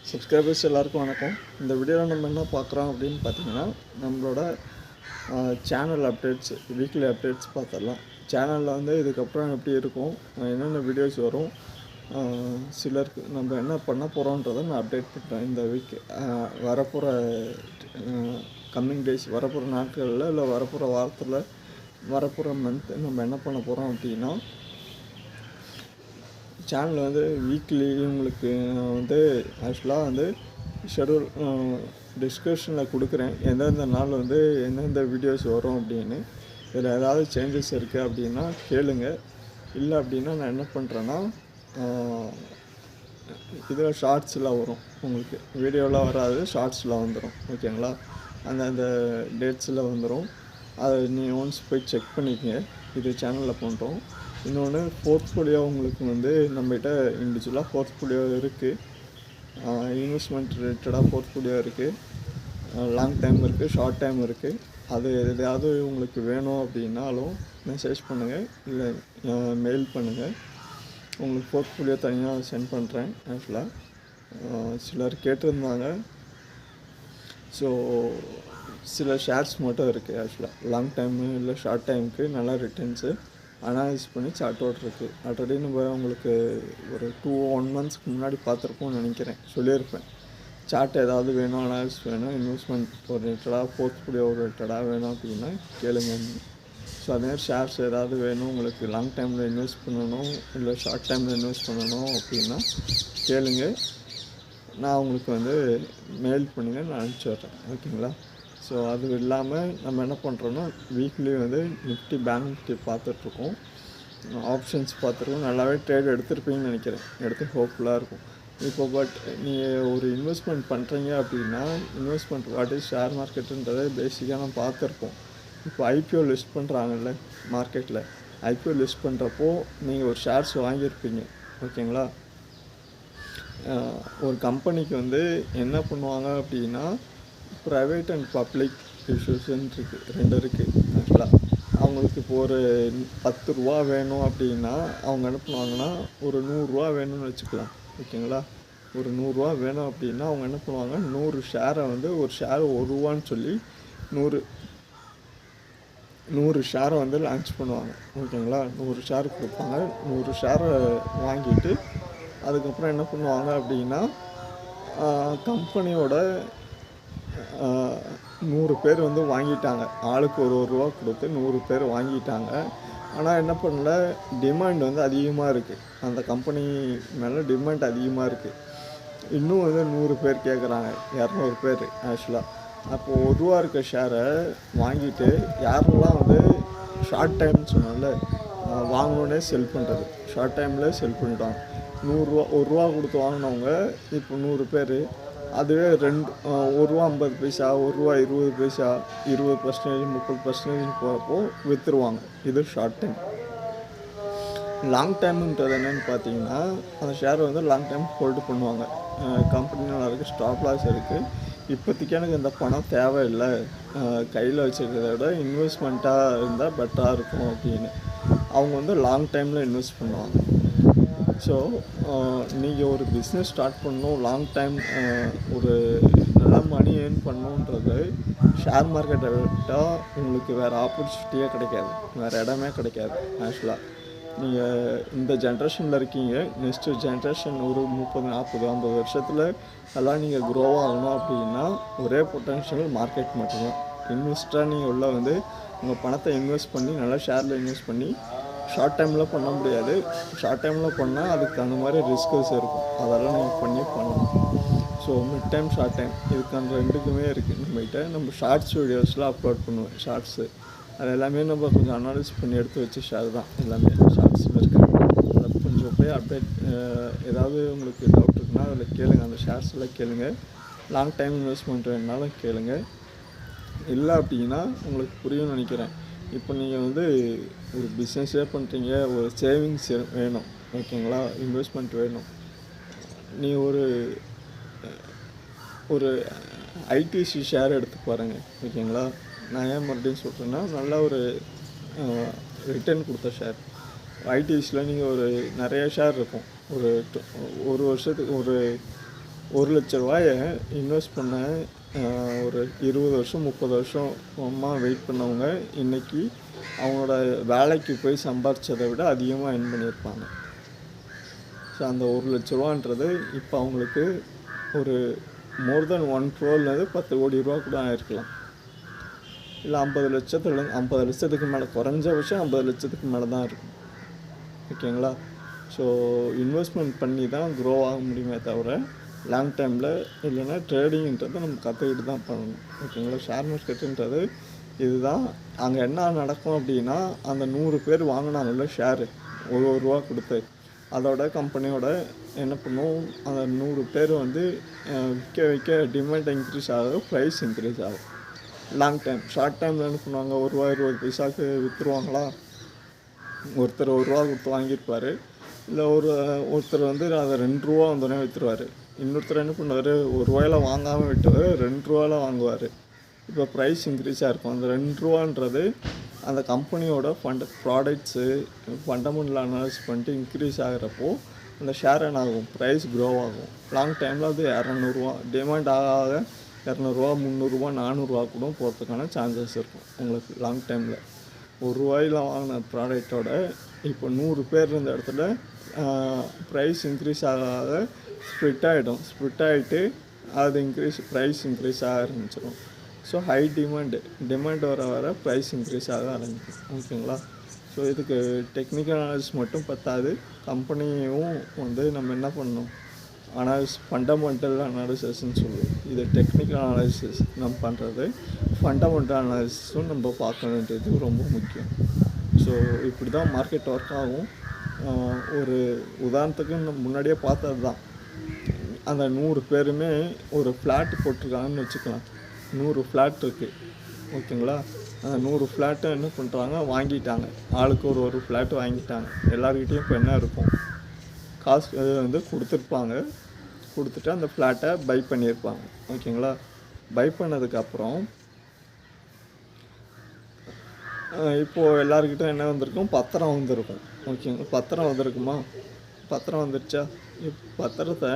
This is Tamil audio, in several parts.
சப்ஸ்கிரைபர்ஸ் எல்லாருக்கும் வணக்கம். இந்த வீடியோவில் நம்ம என்ன பார்க்குறோம் அப்படின்னு பார்த்தீங்கன்னா, நம்மளோட சேனல் அப்டேட்ஸ், வீக்லி அப்டேட்ஸ் பார்த்துடலாம். சேனலில் வந்து இதுக்கப்புறம் எப்படி இருக்கும், என்னென்ன வீடியோஸ் வரும், சிலருக்கு நம்ம என்ன பண்ண போகிறோன்றதை நான் அப்டேட் பண்ணுறேன். இந்த வீக் வரப்போகிற கம்மிங் டேஸ், வரப்போகிற நாட்களில் இல்லை வரப்போகிற வாரத்தில், வரப்போகிற மந்த் நம்ம என்ன பண்ண போகிறோம் அப்படின்னா, சேனல் வந்து வீக்லி உங்களுக்கு வந்து ஆக்சுவலாக வந்து ஷெடியூல் டிஸ்கிரிப்ஷனில் கொடுக்குறேன். எந்தெந்த நாள் வந்து எந்தெந்த வீடியோஸ் வரும் அப்படின்னு. இதில் ஏதாவது சேஞ்சஸ் இருக்குது அப்படின்னா கேளுங்க. இல்லை அப்படின்னா நான் என்ன பண்ணுறேன்னா, இதில் ஷார்ட்ஸில் வரும். உங்களுக்கு வீடியோவில் வராது, ஷார்ட்ஸில் வந்துடும். ஓகேங்களா? அந்த டேட்ஸில் வந்துடும். அதை நீங்கள் ஒன்ஸ் போய் செக் பண்ணிக்கங்க. இது சேனலில் பண்ணுறோம். இன்னொன்று போர்ட்ஃபோலியோ உங்களுக்கு வந்து நம்மகிட்ட இண்டிவிஜுவலாக போர்ட்ஃபோலியோ இருக்குது. இன்வெஸ்ட்மெண்ட் ரிலேட்டடாக போர்ட்ஃபோலியோ இருக்குது. லாங் டைம் இருக்குது, ஷார்ட் டைம் இருக்குது. அது எதையாவது உங்களுக்கு வேணும் அப்படின்னாலும் மெசேஜ் பண்ணுங்கள், இல்லை மெயில் பண்ணுங்கள். உங்களுக்கு போர்ட்ஃபோலியோ தனியாக சென்ட் பண்ணுறேன். ஆக்சுவலாக சிலர் கேட்டிருந்தாங்க. ஸோ சில ஷேர்ஸ் மட்டும் இருக்குது. ஆக்சுவலாக லாங் டைமு இல்லை ஷார்ட் டைமுக்கு நல்லா ரிட்டர்ன்ஸு அனாலிஸ் பண்ணி சார்ட் அவுட் இருக்குது. ஆல்ரெடி நம்ம உங்களுக்கு ஒரு 1 மந்த்ஸ்க்கு முன்னாடி பார்த்துருப்போம்னு நினைக்கிறேன், சொல்லியிருப்பேன். சார்ட் ஏதாவது வேணும், அனாலிஸ் வேணும், இன்வெஸ்ட்மெண்ட் ஓரியன்டாக, போர்ட்ஃபோலியோ ஓரியன்டாக வேணும் அப்படின்னா கேளுங்க. ஸோ அதேமாதிரி ஷேர்ஸ் ஏதாவது வேணும் உங்களுக்கு, லாங் டைமில் இன்வெஸ்ட் பண்ணணும் இல்லை ஷார்ட் டைமில் இன்வெஸ்ட் பண்ணணும் அப்படின்னா கேளுங்க. நான் உங்களுக்கு வந்து மெயில் பண்ணுங்கள், நான் அனுப்பிச்சி விட்றேன். ஓகேங்களா? ஸோ அது இல்லாமல் நம்ம என்ன பண்ணுறோன்னா, வீக்லி வந்து நிஃப்டி பேங்க் நிஃப்டி பார்த்துட்ருக்கோம், ஆப்ஷன்ஸ் பார்த்துருக்கோம். நல்லாவே ட்ரேட் எடுத்துருப்பீங்கன்னு நினைக்கிறேன். எடுத்து ஹோப்ஃபுல்லாக இருக்கும். இப்போ பட் நீங்கள் ஒரு இன்வெஸ்ட்மெண்ட் பண்ணுறீங்க அப்படின்னா, இன்வெஸ்ட்மெண்ட் வாட் இஸ் ஷேர் மார்க்கெட்டுன்றதை பேசிக்காக நம்ம பார்த்துருப்போம். இப்போ ஐபிஓ லிஸ்ட் பண்ணுறாங்கல்ல மார்க்கெட்டில், ஐபிஓ லிஸ்ட் பண்ணுறப்போ நீங்கள் ஒரு ஷேர்ஸ் வாங்கியிருப்பீங்க. ஓகேங்களா? ஒரு கம்பெனிக்கு வந்து என்ன பண்ணுவாங்க அப்படின்னா, ப்ரைவேட் அண்ட் பப்ளிக் இஷ்யூஸ்ன்னு இருக்குது, 2 இருக்குது. ஆக்சுவலாக அவங்களுக்கு இப்போ ஒரு 10 ரூபா வேணும் அப்படின்னா அவங்க என்ன பண்ணுவாங்கன்னா, ஒரு 100 ரூபா வேணும்னு வச்சுக்கலாம். ஓகேங்களா? ஒரு 100 ரூபா வேணும் அப்படின்னா அவங்க என்ன பண்ணுவாங்க, 100 ஷேரை வந்து ஒரு ஷேர் 1 ரூபான்னு சொல்லி 100 ஷேரை வந்து லான்ச் பண்ணுவாங்க. ஓகேங்களா? 100 ஷேர் கொடுப்பாங்க. 100 ஷேரை வாங்கிட்டு அதுக்கப்புறம் என்ன பண்ணுவாங்க அப்படின்னா, கம்பெனியோட 100 பேர் வந்து வாங்கிட்டாங்க. ஆளுக்கு ஒரு ரூபா கொடுத்து 100 பேர் வாங்கிட்டாங்க. ஆனால் என்ன பண்ணல, டிமாண்ட் வந்து அதிகமாக இருக்குது. அந்த கம்பெனி மேலே டிமாண்ட் அதிகமாக இருக்குது. இன்னும் வந்து 100 பேர் கேட்குறாங்க, 200 பேர் ஆக்சுவலாக. அப்போது 1 ரூபா இருக்க ஷேரை வாங்கிட்டு யாரெல்லாம் வந்து ஷார்ட் டைம்னு சொன்னால வாங்கினோடனே செல் பண்ணுறது, ஷார்ட் டைமில் செல் பண்ணிட்டாங்க. 100 ரூபா 1 ரூபா கொடுத்து வாங்கினவங்க இப்போ 100 பேர். அதுவே 1 ரூபா 50 பைசா, 1 ரூபா 20 பைசா, 20%, 30% போகிறப்போ விற்றுருவாங்க. இது ஷார்ட் டைம். லாங் டைமுன்றது என்னென்னு பார்த்தீங்கன்னா, அந்த ஷேர் வந்து லாங் டைம் ஹோல்டு பண்ணுவாங்க. கம்பெனியில் இருக்குது, ஸ்டாப் லாஸ் இருக்குது, இப்போதைக்கு எனக்கு இந்த பணம் தேவையில்லை, கையில் வச்சுருக்கிறத விட இன்வெஸ்ட்மெண்ட்டாக இருந்தால் பெட்டராக இருக்கும் அப்படின்னு அவங்க வந்து லாங் டைமில் இன்வெஸ்ட் பண்ணுவாங்க. ஸோ நீங்கள் ஒரு பிஸ்னஸ் ஸ்டார்ட் பண்ணணும், லாங் டைம் ஒரு நல்லா மணி ஏர்ன் பண்ணணுன்றது ஷேர் மார்க்கெட்டை விட்டால் உங்களுக்கு வேறு ஆப்பர்ச்சுனிட்டியே கிடைக்காது, வேறு இடமே கிடைக்காது. ஆக்சுவலாக நீங்கள் இந்த ஜென்ரேஷனில் இருக்கீங்க, நெக்ஸ்ட்டு ஜென்ரேஷன் ஒரு 30, 40, 50 வருஷத்தில் எல்லாம் நீங்கள் க்ரோ ஆகணும் அப்படின்னா ஒரே பொட்டன்ஷியல் மார்க்கெட் மட்டும்தான். இன்வெஸ்டராக நீங்கள் உள்ள வந்து உங்கள் பணத்தை இன்வெஸ்ட் பண்ணி நல்லா ஷேரில் இன்வெஸ்ட் பண்ணி ஷார்ட் டைமில் பண்ண முடியாது. ஷார்ட் டைமில் பண்ணால் அதுக்கு தகுந்த மாதிரி ரிஸ்கஸ் இருக்கும், அதெல்லாம் நீங்கள் பண்ணணும். So mid time, short time இதுக்கான 2க்குமே இருக்குது நம்மகிட்ட. நம்ம ஷார்ட்ஸ் வீடியோஸ்லாம் அப்லோட் பண்ணுவேன். ஷார்ட்ஸு அது எல்லாமே நம்ம கொஞ்சம் அனாலிஸ் பண்ணி எடுத்து வச்சு ஷேர் தான் எல்லாமே ஷார்ட்ஸில் இருக்குது. அதை கொஞ்சம் போய் அப்டேட், ஏதாவது உங்களுக்கு டவுட் இருக்குன்னா அதில் கேளுங்க, அந்த ஷேர்ஸில் கேளுங்க. லாங் டைம் இன்வெஸ்ட்மெண்ட் வேணுனாலும் கேளுங்க. இல்லை அப்படின்னா உங்களுக்கு புரியும்னு நினைக்கிறேன். இப்போ நீங்கள் வந்து ஒரு பிஸ்னஸே பண்ணுறீங்க, ஒரு சேவிங்ஸ் வேணும். ஓகேங்களா? இன்வெஸ்ட்மெண்ட் வேணும். நீ ஒரு ஐடிசி ஷேர் எடுத்து பாருங்கள். ஓகேங்களா? நான் ஏன் மறுபடியும் சொல்கிறேன்னா, நல்ல ஒரு ரிட்டர்ன் கொடுத்த ஷேர். ஐடிசியில் நீங்கள் நிறைய ஷேர் இருக்கும். ஒரு வருஷத்துக்கு ஒரு ரூ. 1,00,000 இன்வெஸ்ட் பண்ண ஒரு 20 வருஷம் 30 வருஷமா வெயிட் பண்ணவங்க இன்றைக்கி அவங்களோட வேலைக்கு போய் சம்பாரித்ததை விட அதிகமாக earn பண்ணியிருப்பாங்க. ஸோ அந்த ரூ. 1,00,000ன்றது இப்போ அவங்களுக்கு ஒரு மோர் தென் 1 crore 10 கோடி ரூபா கூட ஆயிருக்கலாம். இல்லை 50 லட்சத்துக்கு மேலே, குறைஞ்சபட்சம் 50 லட்சத்துக்கு மேலே தான் இருக்கும். ஓகேங்களா? ஸோ இன்வெஸ்ட்மெண்ட் பண்ணி தான் க்ரோ ஆக முடியுமே தவிர லாங் டைமில் இல்லைன்னா ட்ரேடிங்கிறத நம்ம கற்றுக்கிட்டு தான் பண்ணணும். ஓகேங்களா? ஷேர் மார்க்கெட்டுன்றது இதுதான். அங்கே என்ன நடக்கும் அப்படின்னா, அந்த 100 பேர் வாங்கினாங்கல்ல ஷேரு ஒரு ரூபா கொடுத்து, அதோட கம்பெனியோட என்ன பண்ணும், அந்த 100 பேர் வந்து விற்க டிமாண்ட் இன்க்ரீஸ் ஆகும், ப்ரைஸ் இன்க்ரீஸ் ஆகும். Long time. ஷார்ட் டைமில் என்ன பண்ணுவாங்க, ₹1 20 விற்றுருவாங்களா? ஒருத்தர் ₹1 கொடுத்து வாங்கியிருப்பார். இல்லை ஒருத்தர் வந்து அதை ₹2 வந்தோடனே விற்றுருவார். இன்னொருத்தர் என்ன பண்ணுவார், ₹1 வாங்காமல் விட்டு ₹2 வாங்குவார். இப்போ ப்ரைஸ் இன்க்ரீஸாக இருக்கும். அந்த ₹2ன்றது அந்த கம்பெனியோட ப்ராடக்ட்ஸு ஃபண்டமெண்டல் அனாலிசிஸ் பண்ணிட்டு இன்க்ரீஸ் ஆகிறப்போ அந்த ஷேர் என்ன ஆகும், ப்ரைஸ் க்ரோ ஆகும். லாங் டைமில் அது ₹200 டிமாண்ட் ஆக ₹200 ₹300 ₹400 கூட போகிறதுக்கான சான்சஸ் இருக்கும் உங்களுக்கு லாங் டைமில். ₹1 வாங்கின ப்ராடக்டோட இப்போ 100 பேர் இருந்த இடத்துல ப்ரைஸ் இன்க்ரீஸ் ஆக ஸ்ப்ளிட் ஆகிடும். ஸ்ப்ளிட் ஆகிட்டு அது ப்ரைஸ் இன்க்ரீஸ் ஆக ஆரம்பிச்சிடும். ஸோ ஹை டிமாண்ட் வர ப்ரைஸ் இன்க்ரீஸ் ஆக ஆரம்பிக்கும். ஓகேங்களா? ஸோ இதுக்கு டெக்னிக்கல் அனாலிசிஸ் மட்டும் பத்தாது, கம்பெனியும் வந்து நம்ம என்ன பண்ணணும், ஃபண்டமெண்டல் அனாலிசிஸ்ன்னு சொல்லுவோம். இது டெக்னிக்கல் அனாலிசிஸ் நம்ம பண்ணுறது, ஃபண்டமெண்டல் அனாலிசிஸும் நம்ம பார்க்க வேண்டியது ரொம்ப முக்கியம். ஸோ இப்படி தான் மார்க்கெட் ஒர்க் ஆகும். ஒரு உதாரணத்துக்கு நம்ம முன்னாடியே பார்த்தது தான், அந்த 100 பேருமே ஒரு ஃப்ளாட் போட்டிருக்காங்கன்னு வச்சுக்கலாம். 100 ஃப்ளாட் இருக்குது. ஓகேங்களா? அந்த 100 ஃப்ளாட்டை என்ன பண்ணுறாங்க, வாங்கிட்டாங்க. ஆளுக்கு ஒரு ஃப்ளாட் வாங்கிட்டாங்க. எல்லாருக்கிட்டேயும் இப்போ என்ன இருக்கும், காசு வந்து கொடுத்துட்டு அந்த ஃப்ளாட்டை பை பண்ணியிருப்பாங்க. ஓகேங்களா? பை பண்ணதுக்கப்புறம் இப்போது எல்லாருக்கிட்ட என்ன வந்திருக்கும், பத்திரம் வந்திருக்கும். ஓகேங்க? பத்திரம் வந்திருக்குமா? பத்திரம் வந்துடுச்சா? பத்திரத்தை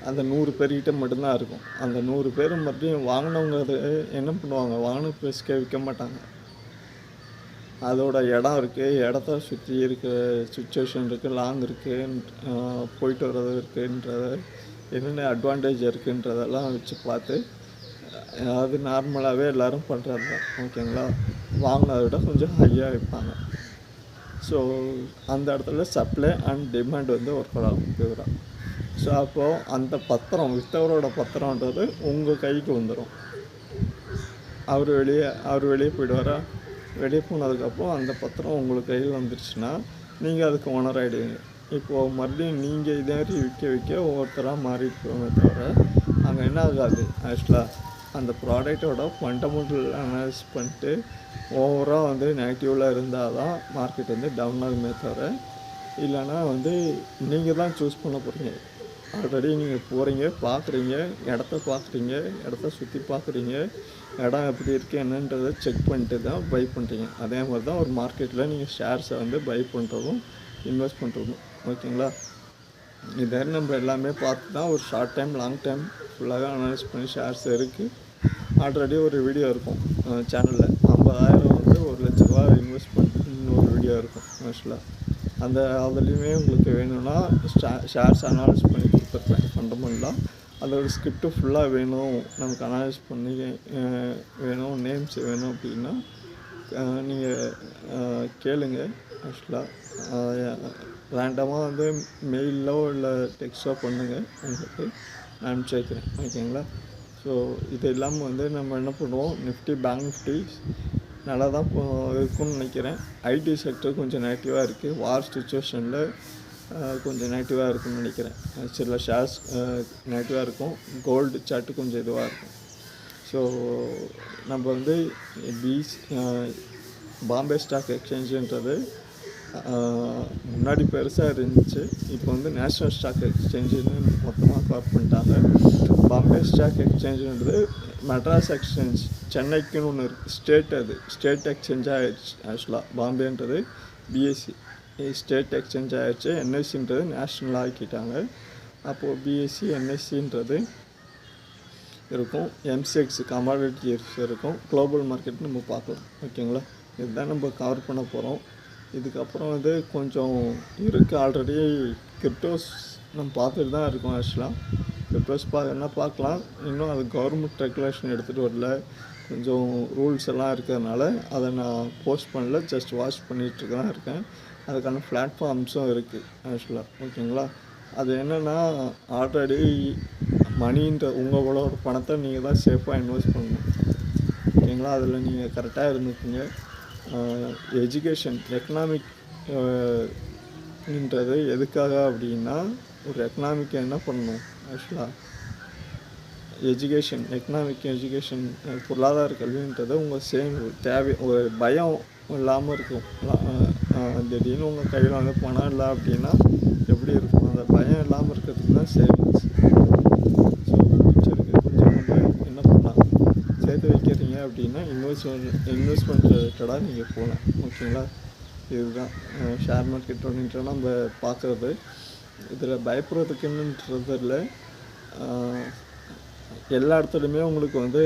அந்த 100 பேர்கிட்ட மட்டும்தான் இருக்கும். அந்த 100 பேர் மறுபடியும் வாங்கினவங்க அது என்ன பண்ணுவாங்க, வாங்கின ப்ரைஸ்க்கே விற்க மாட்டாங்க. அதோட இடம் இருக்குது, இடத்த சுற்றி இருக்க சுச்சுவேஷன் இருக்குது, லாங் இருக்குது, போயிட்டு வர்றது இருக்குன்றத என்னென்ன அட்வான்டேஜ் இருக்குன்றதெல்லாம் வச்சு பார்த்து அது நார்மலாகவே எல்லோரும் பண்ணுறது தான். ஓகேங்களா? வாங்கினதை விட கொஞ்சம் ஹையாக விற்பாங்க. ஸோ அந்த இடத்துல சப்ளை அண்ட் டிமாண்ட் வந்து ஒர்க் ஆகும் பியூராக. ஸோ அப்போது அந்த பத்திரம், விற்றவரோட பத்திரன்றது உங்கள் கைக்கு வந்துடும். அவர் வெளியே போயிடுவாரா? வெளியே போனதுக்கப்புறம் அந்த பத்திரம் உங்களுக்கு கையில் வந்துடுச்சுன்னா நீங்கள் அதுக்கு ஓனர் ஆகிடுவீங்க. இப்போது மறுபடியும் நீங்கள் இதே மாதிரி விற்க ஒவ்வொருத்தராக மாறிட்டு போகணுமே தவிர அங்கே என்ன ஆகாது. ஆக்சுவலாக அந்த ப்ராடக்டோட ஃபண்டமெண்டல் அனாலிசிஸ் பண்ணிட்டு ஓவராக வந்து நெகட்டிவில் இருந்தால் தான் மார்க்கெட் வந்து டவுன் ஆகுமே தவிர, இல்லைன்னா வந்து நீங்கள் தான் சூஸ் பண்ண போகிறீங்க. ஆல்ரெடி நீங்கள் போகிறீங்க, பார்க்குறீங்க, இடத்த சுற்றி பார்க்குறீங்க, இடம் எப்படி இருக்குது என்னன்றதை செக் பண்ணிட்டு தான் பை பண்ணுறீங்க. அதே மாதிரி தான் ஒரு மார்க்கெட்டில் நீங்கள் ஷேர்ஸை வந்து பை பண்ணுறதும் இன்வெஸ்ட் பண்ணுறதும். ஓகேங்களா? இதை நம்ம எல்லாமே பார்த்து தான் ஒரு ஷார்ட் டைம் லாங் டைம் ஃபுல்லாக அனலைஸ் பண்ணி ஷேர்ஸ் இருக்குது. ஆல்ரெடி ஒரு வீடியோ இருக்கும் சேனலில், 50,000 வந்து ₹1,00,000 இன்வெஸ்ட் பண்ணி ஒரு வீடியோ இருக்கும். ஆக்சுவலாக அதுலேயுமே உங்களுக்கு வேணும்னா ஷேர்ஸ் அனாலிஸ் பண்ணி கொடுத்துருப்பேன் ஃபண்டமெண்டலாக. அதோட ஸ்கிரிப்டு ஃபுல்லாக வேணும், நமக்கு அனாலிஸ் பண்ணி வேணும், நேம்ஸ் வேணும் அப்படின்னா நீங்கள் கேளுங்க. ஆக்சுவலாக ரேண்டமாக வந்து மெயிலோ இல்லை டெக்ஸ்ட்டோ பண்ணுங்கள், உங்களுக்கு நான் அனுப்பிச்சி வைக்கிறேன். ஓகேங்களா? ஸோ இது இல்லாமல் வந்து நம்ம என்ன பண்ணுவோம், நிஃப்டி பேங்க் நிஃப்டி நல்லா தான் இருக்கும்னு நினைக்கிறேன். ஐடி செக்டர் கொஞ்சம் நெகட்டிவாக இருக்குது. வார் சுச்சுவேஷனில் கொஞ்சம் நெகட்டிவாக இருக்குன்னு நினைக்கிறேன். சில ஷேர்ஸ் நெகட்டிவாக இருக்கும். கோல்டு சார்ட்டு கொஞ்சம் இதுவாக இருக்கும். ஸோ நம்ம வந்து பாம்பே ஸ்டாக் எக்ஸ்சேஞ்சுன்றது முன்னாடி பெருசாக இருந்துச்சு. இப்போ வந்து நேஷ்னல் ஸ்டாக் எக்ஸ்சேஞ்சுன்னு மொத்தமாக கால் பண்ணிட்டாங்க. பாம்பே ஸ்டாக் எக்ஸ்சேஞ்சுன்றது மெட்ராஸ் எக்ஸ்சேஞ்ச் சென்னைக்குன்னு ஒன்று இருக்குது. அது ஸ்டேட் எக்ஸ்சேஞ்ச் ஆகிடுச்சு. ஆக்சுவலாக பாம்பேன்றது பிஎஸ்சி ஸ்டேட் எக்ஸ்சேஞ்ச் ஆகிடுச்சு. என்எஸ்சின்றது நேஷ்னல் ஆக்கிட்டாங்க. அப்போது பிஎஸ்சி எம்எஸ்சின்றது இருக்கும், எம்சிஎக்ஸ் கமாடிட்டிஸ் இருக்கும், குளோபல் மார்க்கெட் நம்ம பார்க்கலாம். ஓகேங்களா, இதுதான் நம்ம கவர் பண்ண போகிறோம். இதுக்கப்புறம் வந்து கொஞ்சம் இருக்குது, ஆல்ரெடி கிரிப்டோஸ் நம்ம பார்த்துட்டு தான் இருக்கோம். ஆக்சுவலாக கிரிப்டோஸ் பார்க்கலாம், இன்னும் அது கவர்மெண்ட் ரெகுலேஷன் எடுத்துகிட்டு வரல, கொஞ்சம் ரூல்ஸ் எல்லாம் இருக்கிறதுனால அதை நான் போஸ்ட் பண்ணல, ஜஸ்ட் வாட்ச் பண்ணிகிட்டு தான் இருக்கேன். அதுக்கான பிளாட்ஃபார்ம்ஸும் இருக்குது ஆக்சுவலாக. ஓகேங்களா, அது என்னென்னா ஆல்ரெடி மணின்ற உங்களோட பணத்தை நீங்கள் தான் சேஃபாக இன்வெஸ்ட் பண்ணணும். ஓகேங்களா, அதில் நீங்கள் கரெக்டாக இருந்துக்குங்க. எஜுகேஷன் எக்கனாமிக் ன்றது எதுக்காக அப்படின்னா, ஒரு எக்கனாமிக் என்ன பண்ணணும் ஆக்சுவலாக எஜுகேஷன் பொருளாதார கல்வின்றது உங்கள் தேவை, ஒரு பயம் இல்லாமல் இருக்கும். திடீர்னு உங்கள் கையில் வந்து பணம் இல்லை அப்படின்னா எப்படி இருக்கும், அந்த பயம் இல்லாமல் இருக்கிறதுக்கு தான் சேவிங்ஸ். ஸோ ஃபியூச்சருக்கு கொஞ்சம் நம்ம என்ன பண்ணலாம், சேர்த்து வைக்கிறீங்க அப்படின்னா இன்வெஸ்ட்மெண்ட் ரிலேட்டடாக நீங்கள் போகலாம். ஓகேங்களா, இதுதான் ஷேர் மார்க்கெட் அப்படின்ட்டு நம்ம பார்க்குறது. இதில் பயப்படுறதுக்குன்றது இல்லை, எல்லா இடத்துலையுமே உங்களுக்கு வந்து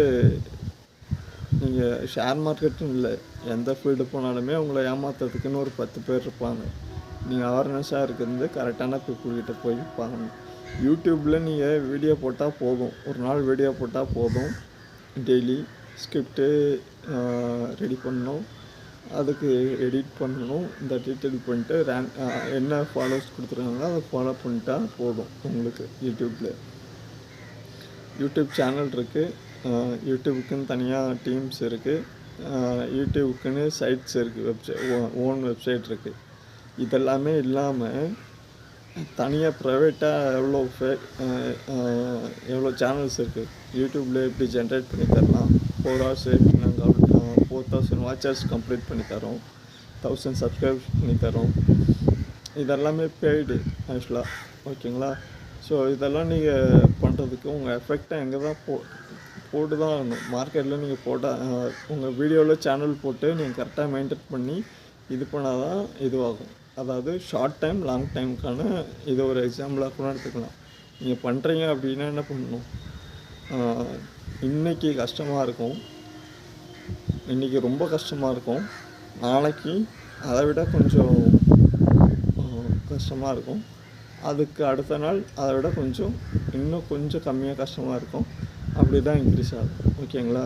நீங்கள் ஷேர் மார்க்கெட்டுன்னு இல்லை, எந்த ஃபீல்டு போனாலுமே உங்களை ஏமாத்துறதுக்குன்னு ஒரு 10 பேர் இருப்பாங்க. நீங்கள் அவேர்னஸாக இருக்கிறது கரெக்டான பீப்புள்கிட்ட போய் பார்க்கணும். யூடியூப்பில் நீங்கள் வீடியோ போட்டால் போதும், ஒரு நாள் வீடியோ போட்டால் போதும், டெய்லி ஸ்கிரிப்டு ரெடி பண்ணணும், அதுக்கு எடிட் பண்ணணும், இந்த டீட்டெயில் பண்ணிட்டு என்ன ஃபாலோவர்ஸ் கொடுத்துருக்காங்களோ அதை ஃபாலோ பண்ணிட்டா போதும் உங்களுக்கு. யூடியூப் சேனல் இருக்குது, யூடியூபுக்குன்னு தனியாக டீம்ஸ் இருக்குது, யூடியூபுக்குன்னு சைட்ஸ் இருக்குது, ஓன் வெப்சைட் இருக்குது. இதெல்லாமே இல்லாமல் தனியாக ப்ரைவேட்டாக எவ்வளோ சேனல்ஸ் இருக்குது. யூடியூப்பில் எப்படி ஜென்ரேட் பண்ணி தரலாம், 4 hours நாங்கள் 4000 வாட்சர்ஸ் கம்ப்ளீட் பண்ணி தரோம், 1000 சப்ஸ்கிரைப் பண்ணி தரோம். இதெல்லாமே பெய்டு ஆக்சுவலாக. ஓகேங்களா, ஸோ இதெல்லாம் நீங்கள் பண்ணுறதுக்கு உங்கள் எஃபெக்டை எங்கே தான் போட்டு தான் ஆகணும். மார்க்கெட்டில் நீங்கள் போட்டால் உங்கள் வீடியோவில் சேனல் போட்டு நீங்கள் கரெக்டாக மெயின்டைன் பண்ணி இது பண்ணால் தான் இதுவாகும். அதாவது ஷார்ட் டைம் லாங் டைமுக்கான இது ஒரு எக்ஸாம்பிளாக கூட எடுத்துக்கலாம். நீங்கள் பண்ணுறீங்க அப்படின்னா என்ன பண்ணணும், இன்றைக்கி கஷ்டமாக இருக்கும், இன்றைக்கி ரொம்ப கஷ்டமாக இருக்கும், நாளைக்கு அதை விட கொஞ்சம் கஷ்டமாக இருக்கும், அதுக்கு அடுத்த நாள் அதை விட இன்னும் கொஞ்சம் கம்மியாக கஷ்டமாக இருக்கும். அப்படி தான் இன்க்ரீஸ் ஆகும். ஓகேங்களா,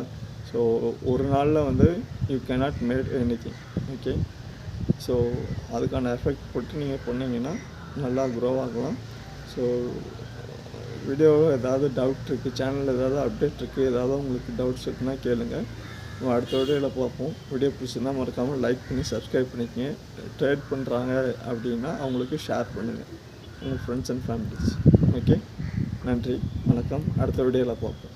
ஸோ ஒரு நாளில் வந்து you cannot made anything. Okay, so அதுக்கான எஃபெக்ட் போட்டு நீங்கள் பண்ணிங்கன்னா நல்லா க்ரோ ஆகலாம். ஸோ வீடியோவில் ஏதாவது டவுட் இருக்குது, சேனலில் ஏதாவது அப்டேட் இருக்குது, ஏதாவது உங்களுக்கு டவுட்ஸ் இருக்குன்னா கேளுங்கள். அடுத்த வீடியோவில் பார்ப்போம். வீடியோ பிடிச்சிருந்தால் மறக்காமல் லைக் பண்ணி சப்ஸ்கிரைப் பண்ணிக்கங்க. ட்ரேட் பண்ணுறாங்க அப்படின்னா அவங்களுக்கு ஷேர் பண்ணுங்கள் உங்கள் ஃப்ரெண்ட்ஸ் அண்ட் ஃபேமிலிஸ். ஓகே, நன்றி, வணக்கம். அடுத்த வீடியோவில் பார்ப்போம்.